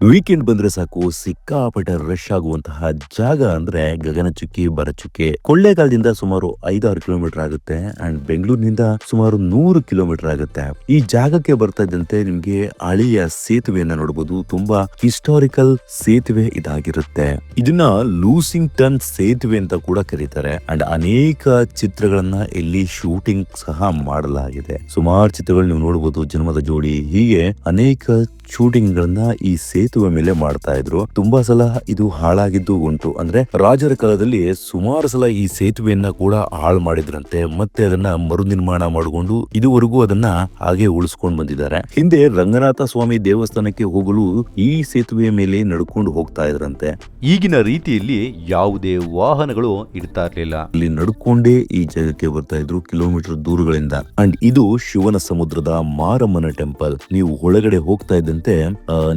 Weekend ಬಂದ್ರೆ ಸಾಕು ಸಿಕ್ಕಾಪಟ್ಟೆ ರಶ್ ಆಗುವಂತಹ ಜಾಗ ಅಂದ್ರೆ ಗಗನಚುಕ್ಕಿ ಭರಚುಕ್ಕಿ. ಕೊಳ್ಳೇಗಾಲದಿಂದ ಸುಮಾರು 5-6 ಕಿಲೋಮೀಟರ್ ಆಗುತ್ತೆ ಅಂಡ್ ಬೆಂಗಳೂರಿನಿಂದ ಸುಮಾರು 100 ಕಿಲೋಮೀಟರ್ ಆಗುತ್ತೆ. ಈ ಜಾಗಕ್ಕೆ ಬರ್ತಾ ಇದ್ದಂತೆ ನಿಮ್ಗೆ ಹಳೆಯ ಸೇತುವೆಯನ್ನ ನೋಡಬಹುದು. ತುಂಬಾ ಹಿಸ್ಟಾರಿಕಲ್ ಸೇತುವೆ ಇದಾಗಿರುತ್ತೆ. ಇದನ್ನ ಲೂಸಿಂಗ್ಟನ್ ಸೇತುವೆ ಅಂತ ಕೂಡ ಕರೀತಾರೆ ಅಂಡ್ ಅನೇಕ ಚಿತ್ರಗಳನ್ನ ಇಲ್ಲಿ ಶೂಟಿಂಗ್ ಸಹ ಮಾಡಲಾಗಿದೆ. ಸುಮಾರು ಚಿತ್ರಗಳು ನೀವು ನೋಡಬಹುದು. ಜನ್ಮದ ಜೋಡಿ, ಹೀಗೆ ಅನೇಕ ಶೂಟಿಂಗ್ ಗಳನ್ನ ಈ ಸೇತುವೆ ಮೇಲೆ ಮಾಡ್ತಾ ಇದ್ರು. ತುಂಬಾ ಸಲ ಇದು ಹಾಳಾಗಿದ್ದು ಉಂಟು. ಅಂದ್ರೆ ರಾಜರ ಕಾಲದಲ್ಲಿ ಸುಮಾರು ಸಲ ಈ ಸೇತುವೆಯನ್ನ ಕೂಡ ಹಾಳು ಮಾಡಿದ್ರಂತೆ. ಮತ್ತೆ ಅದನ್ನ ಮರು ನಿರ್ಮಾಣ ಮಾಡಿಕೊಂಡು ಇದುವರೆಗೂ ಅದನ್ನ ಹಾಗೆ ಉಳಿಸ್ಕೊಂಡು ಬಂದಿದ್ದಾರೆ. ಹಿಂದೆ ರಂಗನಾಥ ಸ್ವಾಮಿ ದೇವಸ್ಥಾನಕ್ಕೆ ಹೋಗಲು ಈ ಸೇತುವೆಯ ಮೇಲೆ ನಡ್ಕೊಂಡು ಹೋಗ್ತಾ ಇದ್ರಂತೆ. ಈಗಿನ ರೀತಿಯಲ್ಲಿ ಯಾವುದೇ ವಾಹನಗಳು ಇಡ್ತಾ ಇರ್ಲಿಲ್ಲ. ಇಲ್ಲಿ ನಡ್ಕೊಂಡೇ ಈ ಜಾಗಕ್ಕೆ ಬರ್ತಾ ಇದ್ರು ಕಿಲೋಮೀಟರ್ ದೂರಗಳಿಂದ. ಅಂಡ್ ಇದು ಶಿವನ ಸಮುದ್ರದ ಮಾರಮ್ಮನ ಟೆಂಪಲ್. ನೀವು ಒಳಗಡೆ ಹೋಗ್ತಾ ಇದ್ದಂತೆ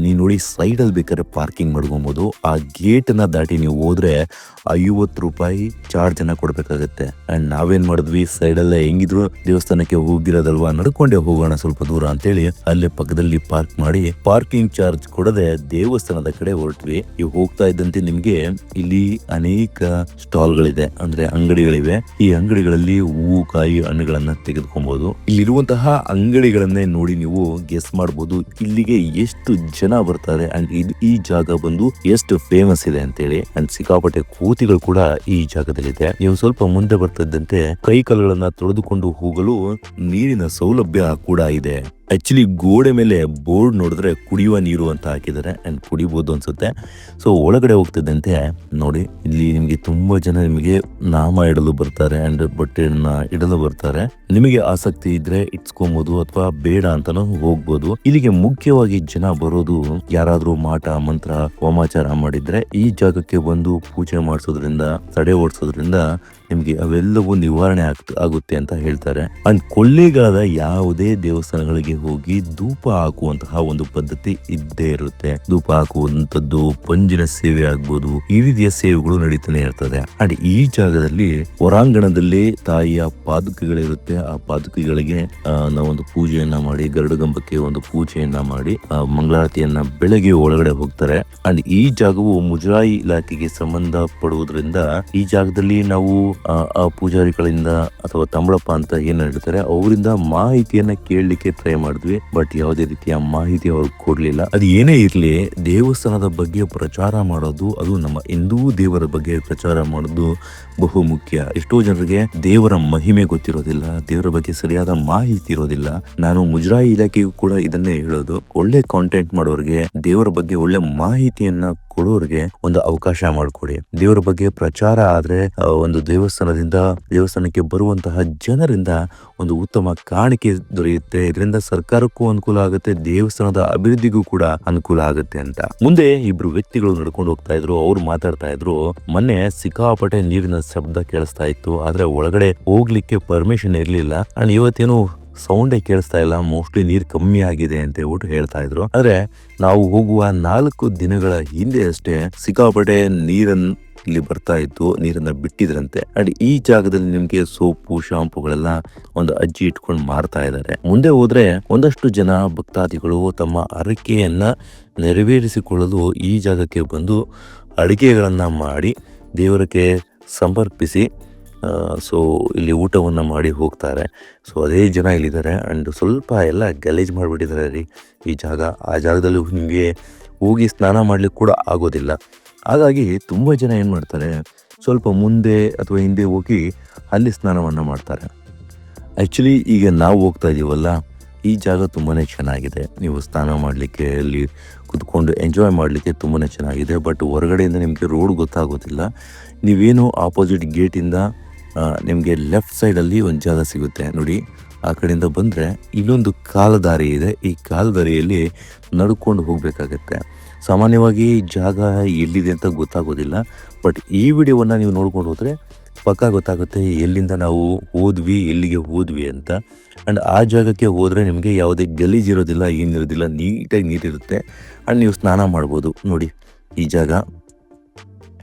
ನೀವು ನೋಡಿ ಸೈಡ್ ಅಲ್ಲಿ ಬೇಕಾದ್ರೆ ಪಾರ್ಕಿಂಗ್ ಮಾಡ್ಕೊಬಹುದು. ಆ ಗೇಟ್ ನ ದಾಟಿ ನೀವು ಹೋದ್ರೆ 50 ರೂಪಾಯಿ ಚಾರ್ಜ್ ಅನ್ನ ಕೊಡ್ಬೇಕಾಗತ್ತೆ. ಅಂಡ್ ನಾವೇನ್ ಮಾಡಿದ್ವಿ, ಸೈಡ್ ಅಲ್ಲೇ ಹೆಂಗಿದ್ರು ದೇವಸ್ಥಾನಕ್ಕೆ ಹೋಗಿರೋದಲ್ವಾ, ನಡ್ಕೊಂಡೇ ಹೋಗೋಣ ಸ್ವಲ್ಪ ದೂರ ಅಂತೇಳಿ ಅಲ್ಲೇ ಪಕ್ಕದಲ್ಲಿ ಪಾರ್ಕ್ ಮಾಡಿ ಪಾರ್ಕಿಂಗ್ ಚಾರ್ಜ್ ಕೊಡದೆ ದೇವಸ್ಥಾನದ ಕಡೆ ಹೊರಟ್ವಿ. ನೀವು ಹೋಗ್ತಾ ಇದ್ದಂತೆ ನಿಮ್ಗೆ ಇಲ್ಲಿ ಅನೇಕ ಸ್ಟಾಲ್ ಗಳಿದೆ, ಅಂದ್ರೆ ಅಂಗಡಿಗಳಿವೆ. ಈ ಅಂಗಡಿಗಳಲ್ಲಿ ಹೂವು, ಕಾಯಿ, ಹಣ್ಣುಗಳನ್ನ ತೆಗೆದುಕೊಬಹುದು. ಇಲ್ಲಿರುವಂತಹ ಅಂಗಡಿಗಳನ್ನೇ ನೋಡಿ ನೀವು ಗೆಸ್ ಮಾಡಬಹುದು ಇಲ್ಲಿಗೆ ಎಷ್ಟು ಜನ ಬರ್ತಾರೆ ಅಂಡ್ ಈ ಜಾಗ ಬಂದು ಎಷ್ಟು ಫೇಮಸ್ ಇದೆ ಅಂತೇಳಿ. ಅಂಡ್ ಸಿಕ್ಕಾಪಟ್ಟೆ ಕೋತಿಗಳು ಕೂಡ ಈ ಜಾಗದಲ್ಲಿದೆ. ನೀವು ಸ್ವಲ್ಪ ಮುಂದೆ ಬರ್ತಾ ಇದ್ದಂತೆ ಕೈ ಕಾಲುಗಳನ್ನ ತೊಳೆದುಕೊಂಡು ಹೋಗಲು ನೀರಿನ ಸೌಲಭ್ಯ ಕೂಡ ಇದೆ. ಆಕ್ಚುಲಿ ಗೋಡೆ ಮೇಲೆ ಬೋರ್ಡ್ ನೋಡಿದ್ರೆ ಕುಡಿಯುವ ನೀರು ಅಂತ ಹಾಕಿದ್ದಾರೆ ಅಂಡ್ ಕುಡಿಬಹುದು ಅನ್ಸುತ್ತೆ. ಸೊ ಒಳಗಡೆ ಹೋಗ್ತಿದ್ದಂತೆ ನೋಡಿ, ಇಲ್ಲಿ ನಿಮ್ಗೆ ತುಂಬಾ ಜನ ನಿಮಗೆ ನಾಮ ಇಡಲು ಬರ್ತಾರೆ ಅಂಡ್ ಬಟ್ಟೆಯನ್ನ ಇಡಲು ಬರ್ತಾರೆ. ನಿಮಗೆ ಆಸಕ್ತಿ ಇದ್ರೆ ಇಟ್ಸ್ಕೊಬಹುದು ಅಥವಾ ಬೇಡ ಅಂತಾನು ಹೋಗ್ಬೋದು. ಇಲ್ಲಿಗೆ ಮುಖ್ಯವಾಗಿ ಜನ ಬರೋದು ಯಾರಾದ್ರೂ ಮಾಟ ಮಂತ್ರ ಹೋಮಾಚಾರ ಮಾಡಿದ್ರೆ ಈ ಜಾಗಕ್ಕೆ ಬಂದು ಪೂಜೆ ಮಾಡಿಸೋದ್ರಿಂದ, ತಡೆ ಓಡಿಸೋದ್ರಿಂದ ನಿಮ್ಗೆ ಅವೆಲ್ಲವೂ ನಿವಾರಣೆ ಆಗುತ್ತೆ ಅಂತ ಹೇಳ್ತಾರೆ. ಅಂಡ್ ಕೊಳ್ಳೇಗಾಲದ ಯಾವುದೇ ದೇವಸ್ಥಾನಗಳಿಗೆ ಹೋಗಿ ಧೂಪ ಹಾಕುವಂತಹ ಒಂದು ಪದ್ಧತಿ ಇದ್ದೇ ಇರುತ್ತೆ. ಧೂಪ ಹಾಕುವಂತದ್ದು, ಪಂಜಿನ ಸೇವೆ ಆಗ್ಬೋದು, ಈ ರೀತಿಯ ಸೇವೆಗಳು ನಡೀತಾನೆ ಇರ್ತದೆ. ಅಂಡ್ ಈ ಜಾಗದಲ್ಲಿ ಹೊರಾಂಗಣದಲ್ಲಿ ತಾಯಿಯ ಪಾದುಕೆಗಳಿರುತ್ತೆ. ಆ ಪಾದುಕೆಗಳಿಗೆ ನಾವೊಂದು ಪೂಜೆಯನ್ನ ಮಾಡಿ, ಗರುಡಗಂಬಕ್ಕೆ ಒಂದು ಪೂಜೆಯನ್ನ ಮಾಡಿ ಮಂಗಳಾರತಿಯನ್ನ ಬೆಳಗ್ಗೆ ಒಳಗಡೆ ಹೋಗ್ತಾರೆ. ಅಂಡ್ ಈ ಜಾಗವು ಮುಜರಾಯಿ ಇಲಾಖೆಗೆ ಸಂಬಂಧ ಪಡುವುದರಿಂದ ಈ ಜಾಗದಲ್ಲಿ ನಾವು ಆ ಪೂಜಾರಿಗಳಿಂದ ಅಥವಾ ತಂಬಳಪ್ಪ ಅಂತ ಏನ್ ಹೇಳ್ತಾರೆ ಅವರಿಂದ ಮಾಹಿತಿಯನ್ನ ಕೇಳಲಿಕ್ಕೆ ಟ್ರೈ ಮಾಡಿದ್ವಿ. ಬಟ್ ಯಾವುದೇ ರೀತಿಯ ಮಾಹಿತಿ ಅವ್ರು ಕೊಡ್ಲಿಲ್ಲ. ಅದು ಏನೇ ಇರ್ಲಿ, ದೇವಸ್ಥಾನದ ಬಗ್ಗೆ ಪ್ರಚಾರ ಮಾಡೋದು, ಅದು ನಮ್ಮ ಹಿಂದೂ ದೇವರ ಬಗ್ಗೆ ಪ್ರಚಾರ ಮಾಡೋದು ಬಹು ಮುಖ್ಯ. ಎಷ್ಟೋ ಜನರಿಗೆ ದೇವರ ಮಹಿಮೆ ಗೊತ್ತಿರೋದಿಲ್ಲ, ದೇವರ ಬಗ್ಗೆ ಸರಿಯಾದ ಮಾಹಿತಿ ಇರೋದಿಲ್ಲ. ನಾನು ಮುಜರಾಯಿ ಇಲಾಖೆಗೂ ಕೂಡ ಇದನ್ನೇ ಹೇಳೋದು, ಒಳ್ಳೆ ಕಾಂಟೆಂಟ್ ಮಾಡೋರಿಗೆ, ದೇವರ ಬಗ್ಗೆ ಒಳ್ಳೆ ಮಾಹಿತಿಯನ್ನ ಕೊಡೋರಿಗೆ ಒಂದು ಅವಕಾಶ ಮಾಡಿಕೊಡಿ. ದೇವರ ಬಗ್ಗೆ ಪ್ರಚಾರ ಆದ್ರೆ ಒಂದು ದೇವಸ್ಥಾನಕ್ಕೆ ಬರುವಂತಹ ಜನರಿಂದ ಒಂದು ಉತ್ತಮ ಕಾಣಿಕೆ ದೊರೆಯುತ್ತೆ. ಇದರಿಂದ ಸರ್ಕಾರಕ್ಕೂ ಅನುಕೂಲ ಆಗುತ್ತೆ, ದೇವಸ್ಥಾನದ ಅಭಿವೃದ್ಧಿಗೂ ಕೂಡ ಅನುಕೂಲ ಆಗುತ್ತೆ ಅಂತ. ಮುಂದೆ ಇಬ್ರು ವ್ಯಕ್ತಿಗಳು ನಡ್ಕೊಂಡು ಹೋಗ್ತಾ ಇದ್ರು. ಅವ್ರು ಮಾತಾಡ್ತಾ ಇದ್ರು, ಮೊನ್ನೆ ಸಿಕ್ಕಾಪಟ್ಟೆ ನೀರಿನ ಶಬ್ದ ಕೇಳಿಸ್ತಾ ಇತ್ತು, ಆದ್ರೆ ಒಳಗಡೆ ಹೋಗ್ಲಿಕ್ಕೆ ಪರ್ಮಿಷನ್ ಇರ್ಲಿಲ್ಲ. ಅಂಡ್ ಇವತ್ತೇನು ಸೌಂಡೇ ಕೇಳಿಸ್ತಾ ಇಲ್ಲ, ಮೋಸ್ಟ್ಲಿ ನೀರ್ ಕಮ್ಮಿ ಆಗಿದೆ ಅಂತ ಹೇಳ್ಬಿಟ್ಟು ಹೇಳ್ತಾ ಇದ್ರು. ಆದ್ರೆ ನಾವು ಹೋಗುವ 4 ದಿನಗಳ ಹಿಂದೆ ಅಷ್ಟೇ ಸಿಕ್ಕಾಪಟ್ಟೆ ನೀರನ್ನು ಇಲ್ಲಿ ಬರ್ತಾ ಇತ್ತು, ನೀರನ್ನ ಬಿಟ್ಟಿದ್ರಂತೆ. ಅಂಡ್ ಈ ಜಾಗದಲ್ಲಿ ನಿಮ್ಗೆ ಸೋಪು, ಶಾಂಪುಗಳೆಲ್ಲ ಒಂದು ಅಜ್ಜಿ ಇಟ್ಕೊಂಡು ಮಾರ್ತಾ ಇದ್ದಾರೆ. ಮುಂದೆ ಹೋದ್ರೆ ಒಂದಷ್ಟು ಜನ ಭಕ್ತಾದಿಗಳು ತಮ್ಮ ಹರಕೆಯನ್ನ ನೆರವೇರಿಸಿಕೊಳ್ಳಲು ಈ ಜಾಗಕ್ಕೆ ಬಂದು ಅಡಿಗೆಗಳನ್ನ ಮಾಡಿ ದೇವರಿಗೆ ಸಮರ್ಪಿಸಿ ಸೊ ಇಲ್ಲಿ ಊಟವನ್ನ ಮಾಡಿ ಹೋಗ್ತಾರೆ. ಸೊ ಅದೇ ಜನ ಇಲ್ಲಿದ್ದಾರೆ. ಅಂಡ್ ಸ್ವಲ್ಪ ಎಲ್ಲ ಗಲೀಜ್ ಮಾಡಿಬಿಟ್ಟಿದ್ದಾರೆ ರೀ ಈ ಜಾಗ. ಆ ಜಾಗದಲ್ಲಿ ನಿಮಗೆ ಹೋಗಿ ಸ್ನಾನ ಮಾಡ್ಲಿಕ್ಕೆ ಕೂಡ ಆಗೋದಿಲ್ಲ. ಹಾಗಾಗಿ ತುಂಬ ಜನ ಏನು ಮಾಡ್ತಾರೆ, ಸ್ವಲ್ಪ ಮುಂದೆ ಅಥವಾ ಹಿಂದೆ ಹೋಗಿ ಅಲ್ಲಿ ಸ್ನಾನವನ್ನು ಮಾಡ್ತಾರೆ. ಆ್ಯಕ್ಚುಲಿ ಈಗ ನಾವು ಹೋಗ್ತಾ ಇದ್ದೀವಲ್ಲ, ಈ ಜಾಗ ತುಂಬಾ ಚೆನ್ನಾಗಿದೆ. ನೀವು ಸ್ನಾನ ಮಾಡಲಿಕ್ಕೆ, ಅಲ್ಲಿ ಕುತ್ಕೊಂಡು ಎಂಜಾಯ್ ಮಾಡಲಿಕ್ಕೆ ತುಂಬಾ ಚೆನ್ನಾಗಿದೆ. ಬಟ್ ಹೊರಗಡೆಯಿಂದ ನಿಮಗೆ ರೋಡ್ ಗೊತ್ತಾಗೋದಿಲ್ಲ. ನೀವೇನು ಆಪೋಸಿಟ್ ಗೇಟಿಂದ ನಿಮಗೆ ಲೆಫ್ಟ್ ಸೈಡಲ್ಲಿ ಒಂದು ಜಾಗ ಸಿಗುತ್ತೆ ನೋಡಿ. ಆ ಕಡೆಯಿಂದ ಬಂದರೆ ಇಲ್ಲೊಂದು ಕಾಲುದಾರಿ ಇದೆ. ಈ ಕಾಲುದಾರಿಯಲ್ಲಿ ನಡ್ಕೊಂಡು ಹೋಗಬೇಕಾಗತ್ತೆ. ಸಾಮಾನ್ಯವಾಗಿ ಜಾಗ ಎಲ್ಲಿದೆ ಅಂತ ಗೊತ್ತಾಗೋದಿಲ್ಲ. ಬಟ್ ಈ ವಿಡಿಯೋವನ್ನು ನೀವು ನೋಡ್ಕೊಂಡು ಹೋದರೆ ಪಕ್ಕಾ ಗೊತ್ತಾಗುತ್ತೆ ಎಲ್ಲಿಂದ ನಾವು ಹೋದ್ವಿ, ಎಲ್ಲಿಗೆ ಹೋದ್ವಿ ಅಂತ. ಆ್ಯಂಡ್ ಆ ಜಾಗಕ್ಕೆ ಹೋದರೆ ನಿಮಗೆ ಯಾವುದೇ ಗಲೀಜ್ ಇರೋದಿಲ್ಲ, ಏನಿರೋದಿಲ್ಲ, ನೀಟಾಗಿ ನೀರಿರುತ್ತೆ. ಆ್ಯಂಡ್ ನೀವು ಸ್ನಾನ ಮಾಡ್ಬೋದು. ನೋಡಿ ಈ ಜಾಗ.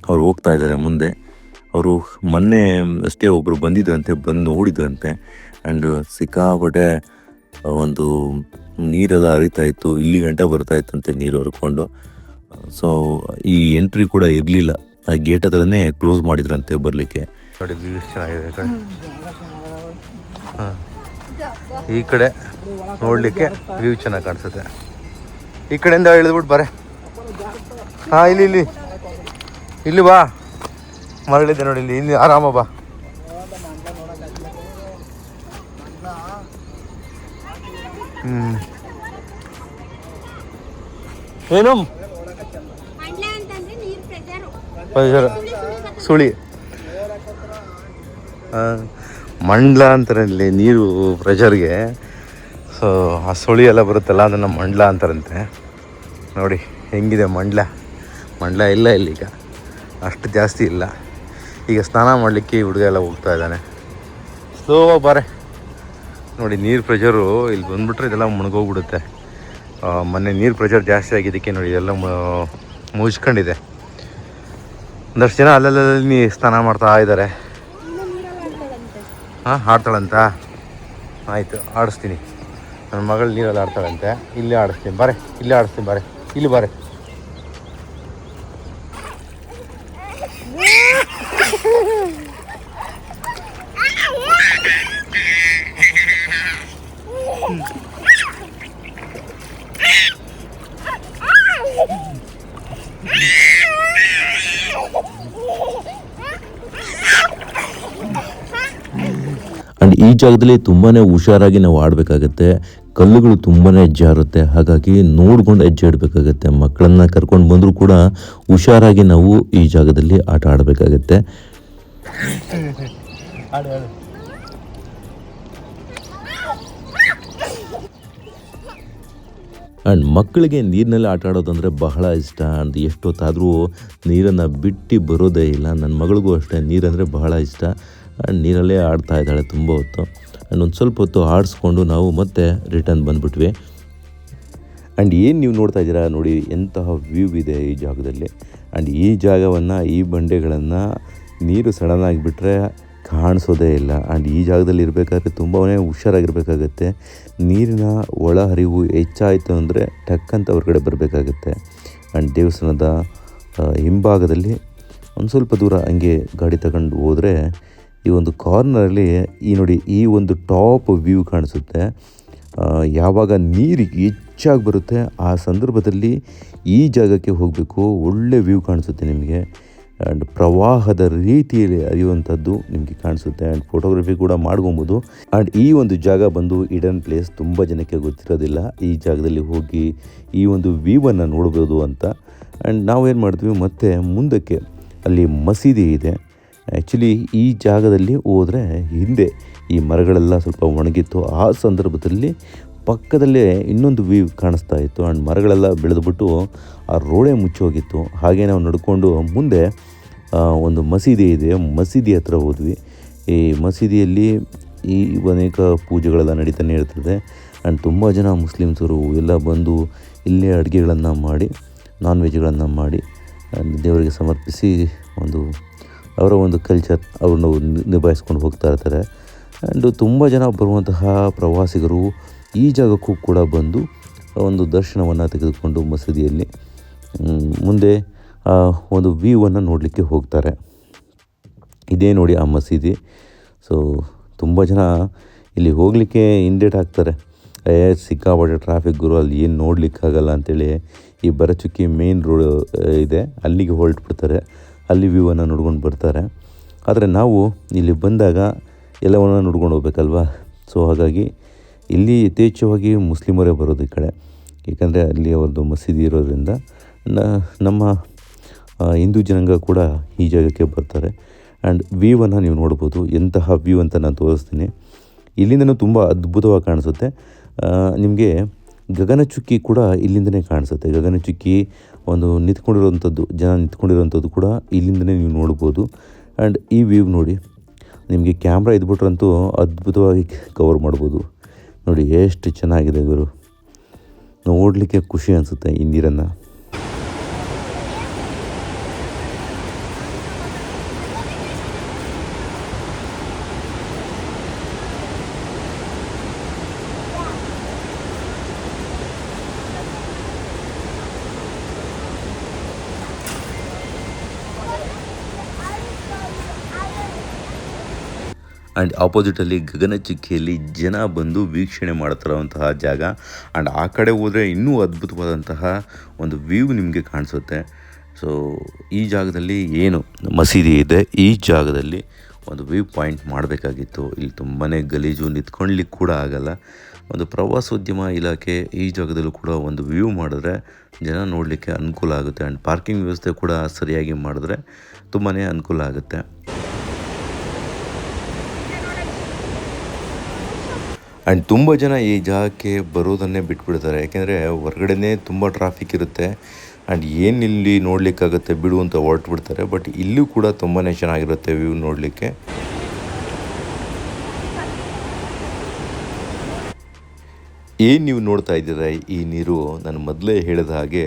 ಅವ್ರು ಹೋಗ್ತಾ ಇದ್ದಾರೆ ಮುಂದೆ. ಅವರು ಮೊನ್ನೆ ಅಷ್ಟೇ ಒಬ್ಬರು ಬಂದಿದ್ರಂತೆ, ಬಂದು ನೋಡಿದ್ರಂತೆ. ಆ್ಯಂಡ್ ಸಿಕ್ಕಾಪಟ್ಟೆ ಒಂದು ನೀರೆಲ್ಲ ಹರಿತಾ ಇತ್ತು, ಇಲ್ಲಿ ಗಂಟ ಬರ್ತಾ ಇತ್ತಂತೆ ನೀರು ಹರ್ಕೊಂಡು. ಸೊ ಈ ಎಂಟ್ರಿ ಕೂಡ ಇರಲಿಲ್ಲ, ಗೇಟ್ ಹತ್ರನೇ ಕ್ಲೋಸ್ ಮಾಡಿದ್ರಂತೆ ಬರಲಿಕ್ಕೆ. ನೋಡಿ ವ್ಯೂಸ್ ಚೆನ್ನಾಗಿದೆ ಈ ಕಡೆ. ಹಾಂ, ಈ ಕಡೆ ನೋಡಲಿಕ್ಕೆ ವ್ಯೂ ಚೆನ್ನಾಗಿ ಕಾಣಿಸುತ್ತೆ. ಈ ಕಡೆಯಿಂದ ಇಳಿದ್ಬಿಟ್ಟು ಬರೆ. ಹಾಂ, ಇಲ್ಲಿ ಬಾ, ಮರಳಿದೆ ನೋಡಿ, ಇಲ್ಲಿ ಆರಾಮ ಬಾ. ಏನು ಸುಳಿ ಮಂಡ್ಲ ಅಂತಾರೆ ಇಲ್ಲಿ ನೀರು ಪ್ರೆಷರ್ಗೆ. ಸೊ ಆ ಸುಳಿ ಎಲ್ಲ ಬರುತ್ತಲ್ಲ ಅದನ್ನು ಮಂಡ್ಲ ಅಂತಾರಂತೆ. ನೋಡಿ ಹೆಂಗಿದೆ ಮಂಡ್ಲ ಇಲ್ಲ ಇಲ್ಲೀಗ, ಅಷ್ಟು ಜಾಸ್ತಿ ಇಲ್ಲ. ಈಗ ಸ್ನಾನ ಮಾಡಲಿಕ್ಕೆ ಈ ಹುಡುಗ ಎಲ್ಲ ಹೋಗ್ತಾ ಇದ್ದಾನೆ. ಸ್ಲೋ ಬಾರೆ. ನೋಡಿ ನೀರು ಪ್ರೆಷರು ಇಲ್ಲಿ ಬಂದುಬಿಟ್ರೆ ಇದೆಲ್ಲ ಮುಳುಗೋಗ್ಬಿಡುತ್ತೆ. ಮೊನ್ನೆ ನೀರು ಪ್ರೆಷರ್ ಜಾಸ್ತಿ ಆಗಿದ್ದಕ್ಕೆ ನೋಡಿ ಇದೆಲ್ಲ ಮುಚ್ಕೊಂಡಿದೆ. ಒಂದಷ್ಟು ಜನ ಅಲ್ಲಲ್ಲಿ ಸ್ನಾನ ಮಾಡ್ತಾ ಇದ್ದಾರೆ. ಹಾಂ, ಆಡ್ತಾಳಂತ? ಆಯಿತು, ಆಡಿಸ್ತೀನಿ. ನನ್ನ ಮಗಳು ನೀರಲ್ಲಿ ಆಡ್ತಾಳಂತೆ. ಇಲ್ಲೇ ಆಡಿಸ್ತೀನಿ ಬಾರೆ, ಇಲ್ಲಿ ಬಾರೆ. ಅಂಡ್ ಈ ಜಾಗದಲ್ಲಿ ತುಂಬಾನೇ ಹುಷಾರಾಗಿ ನಾವು ಆಡಬೇಕಾಗತ್ತೆ. ಕಲ್ಲುಗಳು ತುಂಬಾನೇ ಜಾರುತ್ತೆ, ಹಾಗಾಗಿ ನೋಡ್ಕೊಂಡು ಹೆಜ್ಜೆ ಇಡಬೇಕಾಗತ್ತೆ. ಮಕ್ಕಳನ್ನ ಕರ್ಕೊಂಡು ಬಂದರೂ ಕೂಡ ಹುಷಾರಾಗಿ ನಾವು ಈ ಜಾಗದಲ್ಲಿ ಆಟ ಆಡಬೇಕಾಗತ್ತೆ. ಆ್ಯಂಡ್ ಮಕ್ಕಳಿಗೆ ನೀರಿನಲ್ಲಿ ಆಟ ಆಡೋದಂದರೆ ಬಹಳ ಇಷ್ಟ. ಆ್ಯಂಡ್ ಎಷ್ಟೊತ್ತಾದರೂ ನೀರನ್ನು ಬಿಟ್ಟು ಬರೋದೇ ಇಲ್ಲ. ನನ್ನ ಮಗಳಿಗೂ ಅಷ್ಟೇ ನೀರಂದರೆ ಬಹಳ ಇಷ್ಟ. ಆ್ಯಂಡ್ ನೀರಲ್ಲೇ ಆಡ್ತಾ ಇದ್ದಾಳೆ ತುಂಬ ಹೊತ್ತು. ಆ್ಯಂಡ್ ಒಂದು ಸ್ವಲ್ಪ ಹೊತ್ತು ಆಡಿಸ್ಕೊಂಡು ನಾವು ಮತ್ತೆ ರಿಟರ್ನ್ ಬಂದುಬಿಟ್ವಿ. ಆ್ಯಂಡ್ ಏನು ನೀವು ನೋಡ್ತಾ ಇದ್ದೀರಾ ನೋಡಿ, ಎಂತಹ ವ್ಯೂ ಇದೆ ಈ ಜಾಗದಲ್ಲಿ. ಆ್ಯಂಡ್ ಈ ಜಾಗವನ್ನು, ಈ ಬಂಡೆಗಳನ್ನು ನೀರು ಸಡನ್ ಆಗಿಬಿಟ್ರೆ ಕಾಣಿಸೋದೇ ಇಲ್ಲ. ಆ್ಯಂಡ್ ಈ ಜಾಗದಲ್ಲಿ ಇರಬೇಕಾದ್ರೆ ತುಂಬಾ ಹುಷಾರಾಗಿರ್ಬೇಕಾಗತ್ತೆ. ನೀರಿನ ಒಳಹರಿವು ಹೆಚ್ಚಾಯಿತು ಅಂದರೆ ಟಕ್ಕಂತ ಹೊರಗಡೆ ಬರಬೇಕಾಗತ್ತೆ. ಆ್ಯಂಡ್ ದೇವಸ್ಥಾನದ ಹಿಂಭಾಗದಲ್ಲಿ ಒಂದು ಸ್ವಲ್ಪ ದೂರ ಹಂಗೆ ಗಾಡಿ ತಗೊಂಡು ಹೋದರೆ ಈ ಒಂದು ಕಾರ್ನರಲ್ಲಿ ನೋಡಿ ಈ ಒಂದು ಟಾಪ್ ವ್ಯೂ ಕಾಣಿಸುತ್ತೆ. ಯಾವಾಗ ನೀರು ಹೆಚ್ಚಾಗಿ ಬರುತ್ತೆ ಆ ಸಂದರ್ಭದಲ್ಲಿ ಈ ಜಾಗಕ್ಕೆ ಹೋಗಬೇಕು. ಒಳ್ಳೆ ವ್ಯೂ ಕಾಣಿಸುತ್ತೆ ನಿಮಗೆ. ಆ್ಯಂಡ್ ಪ್ರವಾಹದ ರೀತಿಯಲ್ಲಿ ಹರಿಯುವಂಥದ್ದು ನಿಮಗೆ ಕಾಣಿಸುತ್ತೆ. ಆ್ಯಂಡ್ ಫೋಟೋಗ್ರಫಿ ಕೂಡ ಮಾಡ್ಕೊಬೋದು. ಆ್ಯಂಡ್ ಈ ಒಂದು ಜಾಗ ಬಂದು ಹಿಡನ್ ಪ್ಲೇಸ್, ತುಂಬ ಜನಕ್ಕೆ ಗೊತ್ತಿರೋದಿಲ್ಲ ಈ ಜಾಗದಲ್ಲಿ ಹೋಗಿ ಈ ಒಂದು ವ್ಯೂವನ್ನು ನೋಡ್ಬೋದು ಅಂತ. ಆ್ಯಂಡ್ ನಾವೇನು ಮಾಡ್ತೀವಿ, ಮತ್ತೆ ಮುಂದಕ್ಕೆ ಅಲ್ಲಿ ಮಸೀದಿ ಇದೆ. ಆ್ಯಕ್ಚುಲಿ ಈ ಜಾಗದಲ್ಲಿ ಹೋದರೆ ಹಿಂದೆ ಈ ಮರಗಳೆಲ್ಲ ಸ್ವಲ್ಪ ಒಣಗಿತ್ತು. ಆ ಸಂದರ್ಭದಲ್ಲಿ ಪಕ್ಕದಲ್ಲೇ ಇನ್ನೊಂದು ವ್ಯೂ ಕಾಣಿಸ್ತಾ ಇತ್ತು. ಆ್ಯಂಡ್ ಮರಗಳೆಲ್ಲ ಬೆಳೆದುಬಿಟ್ಟು ಆ ರೋಡೇ ಮುಚ್ಚೋಗಿತ್ತು. ಹಾಗೆ ನಾವು ನಡ್ಕೊಂಡು ಮುಂದೆ ಒಂದು ಮಸೀದಿ ಇದೆ, ಮಸೀದಿ ಹತ್ರ ಹೋದ್ವಿ. ಈ ಮಸೀದಿಯಲ್ಲಿ ಈ ಅನೇಕ ಪೂಜೆಗಳೆಲ್ಲ ನಡೀತಾನೆ ಇರ್ತದೆ. ಆ್ಯಂಡ್ ತುಂಬ ಜನ ಮುಸ್ಲಿಮ್ಸರು ಎಲ್ಲ ಬಂದು ಇಲ್ಲೇ ಅಡುಗೆಗಳನ್ನು ಮಾಡಿ, ನಾನ್ ವೆಜ್ಗಳನ್ನು ಮಾಡಿ ದೇವರಿಗೆ ಸಮರ್ಪಿಸಿ ಅವರ ಒಂದು ಕಲ್ಚರ್ ಅವ್ರನ್ನ ನಿಭಾಯಿಸ್ಕೊಂಡು ಹೋಗ್ತಾ ಇರ್ತಾರೆ. ಆ್ಯಂಡ್ ತುಂಬ ಜನ ಬರುವಂತಹ ಪ್ರವಾಸಿಗರು ಈ ಜಾಗಕ್ಕೂ ಕೂಡ ಬಂದು ಒಂದು ದರ್ಶನವನ್ನು ತೆಗೆದುಕೊಂಡು ಮಸೀದಿಯಲ್ಲಿ ಮುಂದೆ ಒಂದು ವ್ಯೂವನ್ನು ನೋಡಲಿಕ್ಕೆ ಹೋಗ್ತಾರೆ. ಇದೇ ನೋಡಿ ಆ ಮಸೀದಿ. ಸೊ ತುಂಬ ಜನ ಇಲ್ಲಿ ಹೋಗಲಿಕ್ಕೆ ಹಿಂದೇಟು ಹಾಕ್ತಾರೆ. ಸಿಕ್ಕಾಪಟ್ಟೆ ಟ್ರಾಫಿಕ್ ಗುರು, ಅಲ್ಲಿ ಏನು ನೋಡಲಿಕ್ಕಾಗಲ್ಲ ಅಂಥೇಳಿ ಈ ಬರಚುಕ್ಕಿ ಮೇನ್ ರೋಡ್ ಇದೆ, ಅಲ್ಲಿಗೆ ಹೊರಟ್ಬಿಡ್ತಾರೆ. ಅಲ್ಲಿ ವ್ಯೂವನ್ನು ನೋಡ್ಕೊಂಡು ಬರ್ತಾರೆ. ಆದರೆ ನಾವು ಇಲ್ಲಿ ಬಂದಾಗ ಎಲ್ಲವನ್ನು ನೋಡ್ಕೊಂಡು ಹೋಗ್ಬೇಕಲ್ವ. ಸೊ ಹಾಗಾಗಿ ಇಲ್ಲಿ ಯಥೇಚ್ಛವಾಗಿ ಮುಸ್ಲಿಮರೇ ಬರೋದು ಈ ಕಡೆ, ಏಕೆಂದರೆ ಅಲ್ಲಿ ಅವ್ರದ್ದು ಮಸೀದಿ ಇರೋದ್ರಿಂದ. ನಮ್ಮ ಹಿಂದೂ ಜನಾಂಗ ಕೂಡ ಈ ಜಾಗಕ್ಕೆ ಬರ್ತಾರೆ. ಆ್ಯಂಡ್ ವ್ಯೂವನ್ನು ನೀವು ನೋಡ್ಬೋದು. ಎಂತಹ ವ್ಯೂ ಅಂತ ನಾನು ತೋರಿಸ್ತೀನಿ. ಇಲ್ಲಿಂದನೂ ತುಂಬ ಅದ್ಭುತವಾಗಿ ಕಾಣಿಸುತ್ತೆ. ನಿಮಗೆ ಗಗನಚುಕ್ಕಿ ಕೂಡ ಇಲ್ಲಿಂದನೇ ಕಾಣಿಸುತ್ತೆ. ಗಗನಚುಕ್ಕಿ ಒಂದು ಜನ ನಿಂತ್ಕೊಂಡಿರೋವಂಥದ್ದು ಕೂಡ ಇಲ್ಲಿಂದನೇ ನೀವು ನೋಡ್ಬೋದು. ಆ್ಯಂಡ್ ಈ ವ್ಯೂ ನೋಡಿ, ನಿಮಗೆ ಕ್ಯಾಮ್ರಾ ಇದ್ಬಿಟ್ರಂತೂ ಅದ್ಭುತವಾಗಿ ಕವರ್ ಮಾಡ್ಬೋದು. ನೋಡಿ ಎಷ್ಟು ಚೆನ್ನಾಗಿದೆ ಗುರು, ನೋಡಲಿಕ್ಕೆ ಖುಷಿ ಅನಿಸುತ್ತೆ ಈ ನೀರನ್ನು. ಆ್ಯಂಡ್ ಆಪೋಸಿಟಲ್ಲಿ ಗಗನಚುಕ್ಕಿಯಲ್ಲಿ ಜನ ಬಂದು ವೀಕ್ಷಣೆ ಮಾಡ್ತಿರೋವಂತಹ ಜಾಗ. ಆ್ಯಂಡ್ ಆ ಕಡೆ ಹೋದರೆ ಇನ್ನೂ ಅದ್ಭುತವಾದಂತಹ ಒಂದು ವ್ಯೂ ನಿಮಗೆ ಕಾಣಿಸುತ್ತೆ. ಸೊ ಈ ಜಾಗದಲ್ಲಿ ಏನು ಮಸೀದಿ ಇದೆ, ಈ ಜಾಗದಲ್ಲಿ ಒಂದು ವ್ಯೂ ಪಾಯಿಂಟ್ ಮಾಡಬೇಕಾಗಿತ್ತು. ಇಲ್ಲಿ ತುಂಬಾ ಗಲೀಜು, ನಿಂತ್ಕೊಳ್ಳಿಕ್ಕೆ ಕೂಡ ಆಗಲ್ಲ. ಒಂದು ಪ್ರವಾಸೋದ್ಯಮ ಇಲಾಖೆ ಈ ಜಾಗದಲ್ಲೂ ಕೂಡ ಒಂದು ವ್ಯೂ ಮಾಡಿದ್ರೆ ಜನ ನೋಡಲಿಕ್ಕೆ ಅನುಕೂಲ ಆಗುತ್ತೆ. ಆ್ಯಂಡ್ ಪಾರ್ಕಿಂಗ್ ವ್ಯವಸ್ಥೆ ಕೂಡ ಸರಿಯಾಗಿ ಮಾಡಿದ್ರೆ ತುಂಬಾ ಅನುಕೂಲ ಆಗುತ್ತೆ. ಆ್ಯಂಡ್ ತುಂಬ ಜನ ಈ ಜಾಗಕ್ಕೆ ಬರೋದನ್ನೇ ಬಿಟ್ಬಿಡ್ತಾರೆ, ಯಾಕೆಂದರೆ ಹೊರಗಡೆನೇ ತುಂಬ ಟ್ರಾಫಿಕ್ ಇರುತ್ತೆ. ಆ್ಯಂಡ್ ಏನಿಲ್ಲಿ ನೋಡಲಿಕ್ಕಾಗುತ್ತೆ ಬಿಡು ಅಂತ ಹೊರಟುಬಿಡ್ತಾರೆ. ಬಟ್ ಇಲ್ಲೂ ಕೂಡ ತುಂಬಾ ಚೆನ್ನಾಗಿರುತ್ತೆ ವ್ಯೂ ನೋಡಲಿಕ್ಕೆ. ಏನು ನೀವು ನೋಡ್ತಾ ಇದ್ದೀರಾ ಈ ನೀರು, ನಾನು ಮೊದಲೇ ಹೇಳಿದ ಹಾಗೆ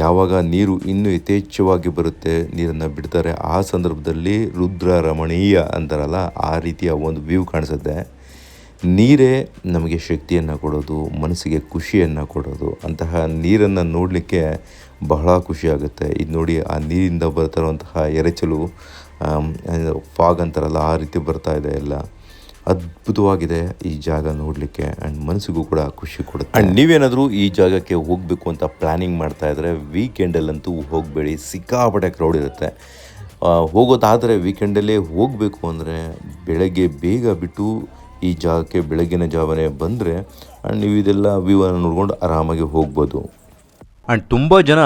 ಯಾವಾಗ ನೀರು ಇನ್ನೂ ಯಥೇಚ್ಛವಾಗಿ ಬರುತ್ತೆ, ನೀರನ್ನು ಬಿಡ್ತಾರೆ, ಆ ಸಂದರ್ಭದಲ್ಲಿ ರುದ್ರ ರಮಣೀಯ ಅಂತಾರಲ್ಲ, ಆ ರೀತಿಯ ಒಂದು ವ್ಯೂ ಕಾಣಿಸುತ್ತೆ. ನೀರೇ ನಮಗೆ ಶಕ್ತಿಯನ್ನು ಕೊಡೋದು, ಮನಸ್ಸಿಗೆ ಖುಷಿಯನ್ನು ಕೊಡೋದು. ಅಂತಹ ನೀರನ್ನು ನೋಡಲಿಕ್ಕೆ ಬಹಳ ಖುಷಿಯಾಗುತ್ತೆ. ಇದು ನೋಡಿ, ಆ ನೀರಿಂದ ಬರ್ತಿರುವಂತಹ ಎರೆಚಲು, ಫಾಗ್ ಅಂತಾರಲ್ಲ, ಆ ರೀತಿ ಬರ್ತಾ ಇದೆ. ಎಲ್ಲ ಅದ್ಭುತವಾಗಿದೆ ಈ ಜಾಗ ನೋಡಲಿಕ್ಕೆ. ಆ್ಯಂಡ್ ಮನಸ್ಸಿಗೂ ಕೂಡ ಖುಷಿ ಕೊಡುತ್ತೆ. ಆ್ಯಂಡ್ ನೀವೇನಾದರೂ ಈ ಜಾಗಕ್ಕೆ ಹೋಗಬೇಕು ಅಂತ ಪ್ಲ್ಯಾನಿಂಗ್ ಮಾಡ್ತಾಯಿದ್ರೆ ವೀಕೆಂಡಲ್ಲಂತೂ ಹೋಗಬೇಡಿ, ಸಿಕ್ಕಾಪಟ್ಟೆ ಕ್ರೌಡ್ ಇರುತ್ತೆ. ಹೋಗೋದಾದರೆ ವೀಕೆಂಡಲ್ಲೇ ಹೋಗಬೇಕು ಅಂದರೆ ಬೆಳಗ್ಗೆ ಬೇಗ ಬಿಟ್ಟು ಈ ಜಾಗಕ್ಕೆ ಬೆಳಗಿನ ಜಾವನೇ ಬಂದರೆ ನೀವು ಇದೆಲ್ಲ ವ್ಯೂವನ್ನು ನೋಡ್ಕೊಂಡು ಆರಾಮಾಗಿ ಹೋಗ್ಬೋದು. ಆ್ಯಂಡ್ ತುಂಬ ಜನ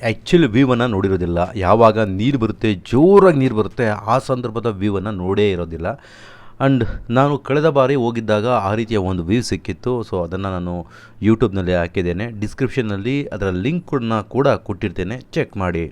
ಆ್ಯಕ್ಚುಲಿ ವ್ಯೂವನ್ನು ನೋಡಿರೋದಿಲ್ಲ. ಯಾವಾಗ ನೀರು ಬರುತ್ತೆ, ಜೋರಾಗಿ ನೀರು ಬರುತ್ತೆ, ಆ ಸಂದರ್ಭದ ವ್ಯೂವನ್ನು ನೋಡೇ ಇರೋದಿಲ್ಲ. ಆ್ಯಂಡ್ ನಾನು ಕಳೆದ ಬಾರಿ ಹೋಗಿದ್ದಾಗ ಆ ರೀತಿಯ ಒಂದು ವ್ಯೂ ಸಿಕ್ಕಿತ್ತು. ಸೊ ಅದನ್ನು ನಾನು ಯೂಟ್ಯೂಬ್ನಲ್ಲಿ ಹಾಕಿದ್ದೇನೆ. ಡಿಸ್ಕ್ರಿಪ್ಷನ್ನಲ್ಲಿ ಅದರ ಲಿಂಕನ್ನು ಕೂಡ ಕೊಟ್ಟಿರ್ತೇನೆ, ಚೆಕ್ ಮಾಡಿ.